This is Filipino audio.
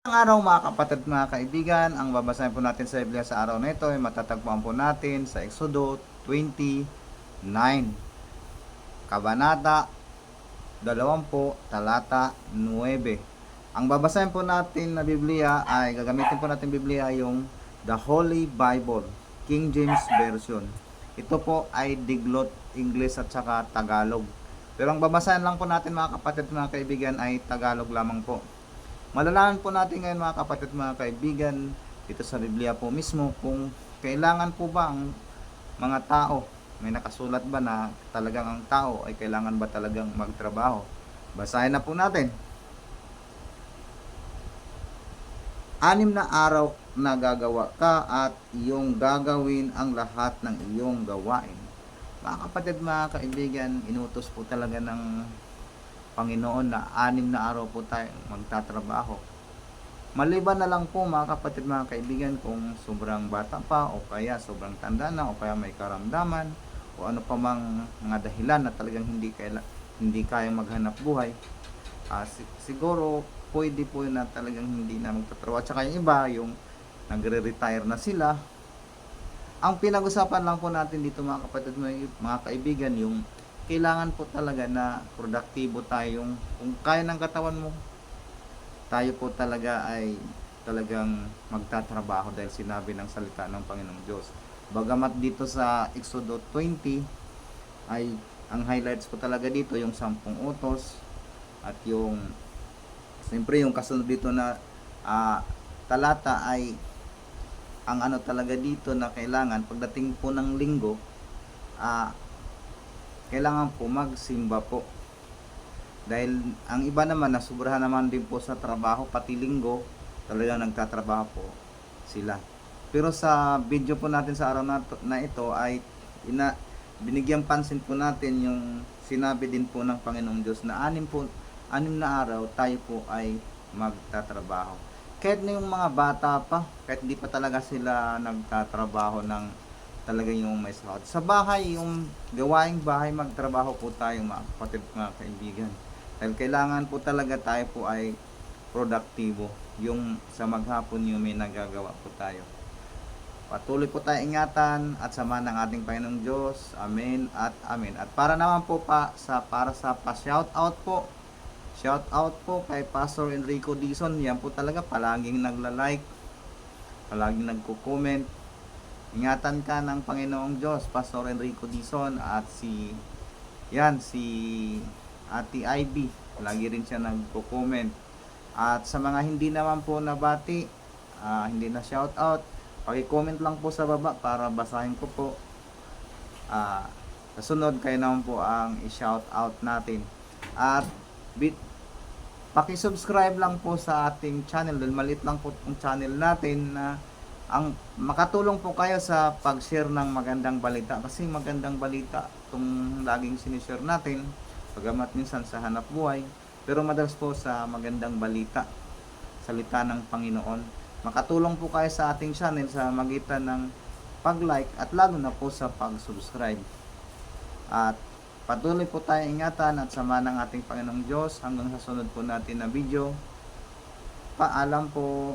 Ang araw mga kapatid, mga kaibigan, ang babasahin po natin sa Biblia sa araw na ito ay matatagpuan po natin sa Exodo 29, Kabanata 20, Talata 9. Ang babasahin po natin na Biblia ay gagamitin po natin Biblia yung The Holy Bible, King James Version. Ito po ay Diglot, English at saka Tagalog. Pero ang babasahin lang po natin mga kapatid, mga kaibigan ay Tagalog lamang po. Malalaman po natin ngayon mga kapatid, mga kaibigan, dito sa Biblia po mismo kung kailangan po ba ang mga tao, may nakasulat ba na talagang ang tao ay kailangan ba talagang magtrabaho. Basahin na po natin. 6 na araw na gagawa ka at iyong gagawin ang lahat ng iyong gawain. Mga kapatid, mga kaibigan, inutos po talaga ng Panginoon na 6 na araw po tayo magtatrabaho. Maliban na lang po mga kapatid, mga kaibigan, kung sobrang bata pa o kaya sobrang tanda na o kaya may karamdaman o ano pa mang mga dahilan na talagang hindi kaya maghanap buhay. Siguro pwede po na talagang hindi na magtatrabaho. At saka yung iba, yung nagre-retire na sila. Ang pinag-usapan lang po natin dito mga kapatid, mga kaibigan, yung kailangan po talaga na produktibo tayong kung kaya ng katawan mo, tayo po talaga ay talagang magtatrabaho dahil sinabi ng salita ng Panginoong Diyos. Bagamat dito sa Exodo 20 ay ang highlights ko talaga dito yung 10 utos at yung siyempre yung kasunod dito na talata ay ang ano talaga dito na kailangan pagdating po ng linggo, kailangan po magsimba po. Dahil ang iba naman nasubrahan naman din po sa trabaho, pati linggo talagang nagtatrabaho po sila. Pero sa video po natin sa araw na ito ay binigyang pansin po natin yung sinabi din po ng Panginoong Diyos na 6 na araw tayo po ay magtatrabaho. Kahit na yung mga bata pa, kahit di pa talaga sila nagtatrabaho ng talaga yung may sahod. Sa bahay, yung gawaing bahay, magtrabaho po tayo mga kapatid, mga kaibigan. Dahil kailangan po talaga tayo po ay produktibo. Yung sa maghapon yung may nagagawa po tayo. Patuloy po tayo ingatan at samahan ng ating Panginoong Diyos. Amen at amen. At para naman po para sa pa-shout out po. Shout out po kay Pastor Enrico Dizon. Yan po talaga palaging nagla-like, palaging nagko-comment. Ingatan ka ng Panginoong Diyos, Pastor Enrico Dizon, at si Ate Ivy, lagi rin siya nagko-comment. At sa mga hindi naman po nabati, hindi na shout out, paki-comment lang po sa baba para basahin ko po. Sa sunod kayo naman po ang i-shout out natin. At paki-subscribe lang po sa ating channel dahil maliit lang po yung channel natin na ang makatulong po kayo sa pag-share ng magandang balita, kasi magandang balita itong laging sinishare natin, pagamat minsan sa hanap buhay, pero madalas po sa magandang balita, salita ng Panginoon. Makatulong po kayo sa ating channel sa magitan ng pag-like at lalo na po sa pag-subscribe. At patuloy po tayo ingatan at sama ng ating Panginoong Diyos hanggang sa sunod po natin na video. Paalam po.